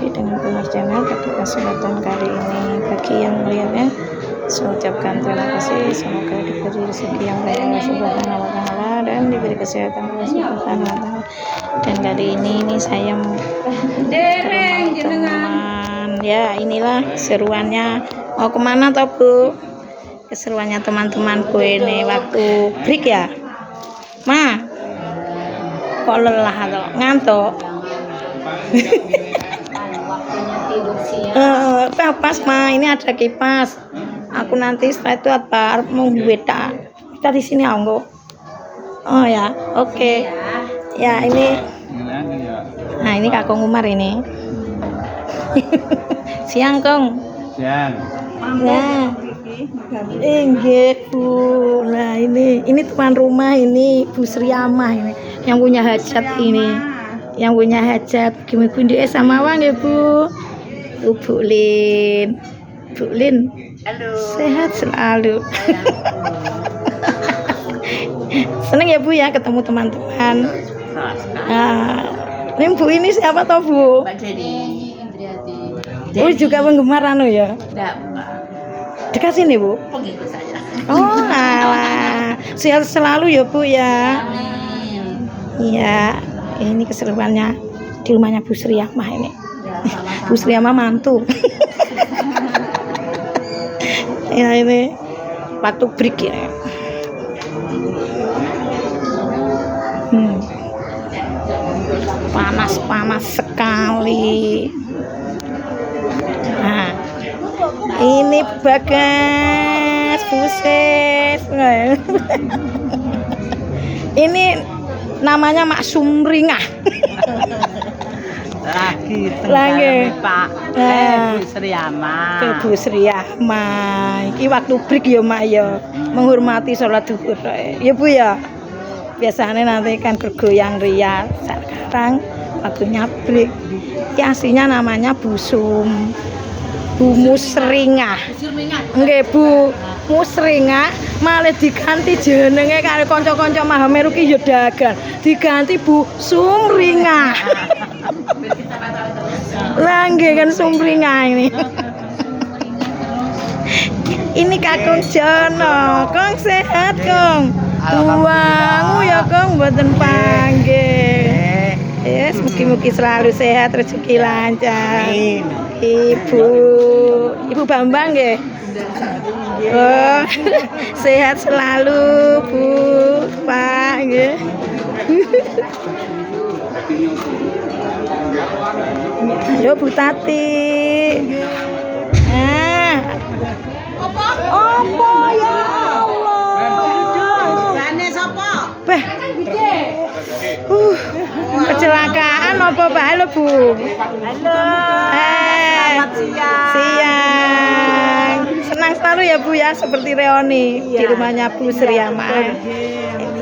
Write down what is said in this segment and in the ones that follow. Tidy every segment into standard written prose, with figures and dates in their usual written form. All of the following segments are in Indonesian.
lagi dengan Bunur Channel pada kesempatan kali ini. Bagi yang melihatnya, saya ucapkan terima kasih. Semoga diberi rezeki yang baik Allah Subhanahu wa Ta'ala dan diberi kesehatan Allah Subhanahu wa Ta'ala. Dan kali ini saya teman ya, inilah keseruannya. Mau kemana toh Bu? Keseruannya teman-temanku ini waktu break ya, Ma. Kok lelah atau ngantuk? Pas Ma, ini ada kipas. Aku nanti setelah itu apa mau beda. Kita di sini anggo. Oh ya, oke. Ya ini. Nah ini Kakong Umar ini. Siang Kong. Siang. Nah, Bu. Nah ini tuan rumah ini Bu Sriamah ini yang punya hajat ini. Yang punya hajat gimana kundi sama wang ya Bu. Bu Lin. Bu Lin. Halo. Sehat selalu. Seneng ya Bu ya ketemu teman-teman. Nah, ini Bu ini siapa toh Bu? Mbak Jenny Indriati. Oh juga penggemar anu ya? Enggak, Mbak. Dekat sini Bu? Pengikut saya. Oh alah. Sehat selalu ya Bu ya. Amin. Iya, ini keseruannya di rumahnya Bu Sriamah ini. Ya, sama-sama. Bu Sriamah mantu. Ya ini waktu break ya. Panas sekali. Nah, ini Bagas, buset. Ini namanya Mak Sumringah. Lagi Pak Bu Sriamah. Ke Bu Sriamah. Iki waktu break ya Mak ya, menghormati sholat zuhur. Ya Bu ya. Biasanya nanti kan bergoyang ria. Sekarang waktunya break. Ini aslinya namanya Bu Musringah. Nggih Bu Musringah malah diganti jenenge karo kanca-kanca Mahameru ki ya dagan. Diganti Bu Sumringah. Lah nggih kan Sumringah ini. Ini Kakung Jono. Kong sehat Kong. Tuangmu ya Kong mboten panggih. Yes, mugi-mugi selalu sehat, rezeki lancar. Ibu Bambang nggih. Oh, sehat selalu Bu, Pak nggih. Yo Bu Tati. Nah. Apa ya Allah? Jane sapa? Beh. Kecelakaan apa Pak? Halo Bu. Halo. Selamat siang. Siang. Senang selalu ya Bu ya seperti reuni di rumahnya Bu Sriamah.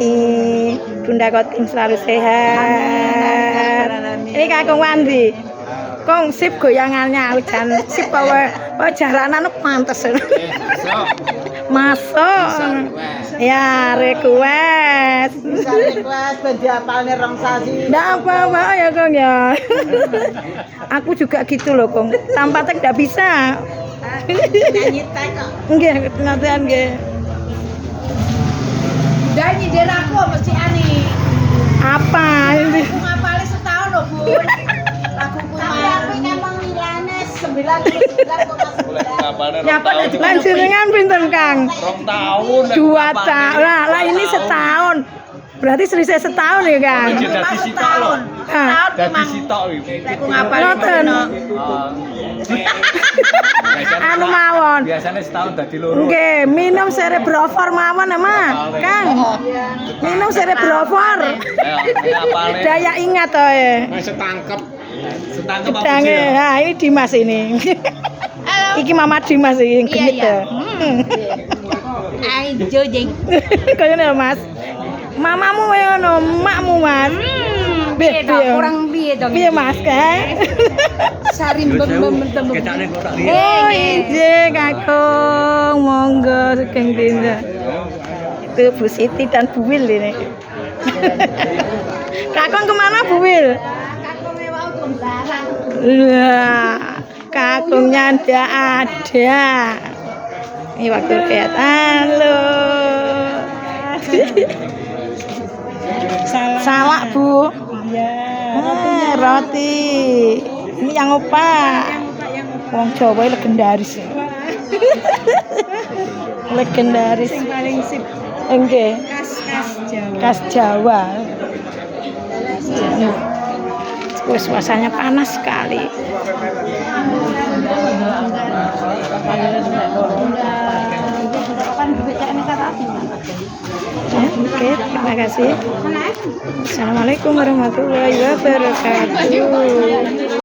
Ini Bunda Kotim selalu sehat. Ini Kakung Wandi. Kong sip goyangannya hujan sip bawa jalanan pantes. Masuk. Ya request. Bisa request ben diapalne rong sasi. Nggak apa-apa ya Kong ya. Aku juga gitu loh Kong. Tanpa tek nggak bisa. Nyanyi tek kok. Nggih, nantian nggih. Udah nyindir aku mesti ani. Apa ini? Aku ngapalin setahun loh Bu. Lagu kumaha. Aku ngomong nilainya 99,9. Nyapa lanjutangan pinten Kang? 2 tahun. 2 tahun. Lah ini setahun. Berarti selisih setahun ya Kang? Dadi sitok lho. Ah, Dadi sitok iki. Aku ngapalin. ngoten. Anu mawon. Biasanya setahun dadi loro. Nggih, minum Cerebrofor mawon Mas. Kang. Minum Cerebrofor. Apane? Daya ingat to e. Wis setangkep. Setangkep apa Dange. sih? Nah, ini Dimas ini. Iki Mama Dimas iki genit to. Ayo jeng. Kaya ngono Mas. Mamamu kaya ngono, makmu Mas. Piye to? Kurang piye to? Piye Mas, Kang? Sarimbem temu. Kecane kok tak lihat. Oh, injih Kakung, monggo sugeng dinda. Itu Bu Siti dan Bu Wil ini. Kakung kemana Bu Wil? Kakung mewah untuk barang. Wah, kakungnya ndak ada. Ini waktu lihat. Halo. Salah, Bu. Roti. Ini yang opa. Wong Jawa legendaris. Legendaris. Yang paling sip Nggih. khas Jawa. Khas Jawa. Wes suasananya panas sekali. Oke, terima kasih. Assalamualaikum warahmatullahi wabarakatuh.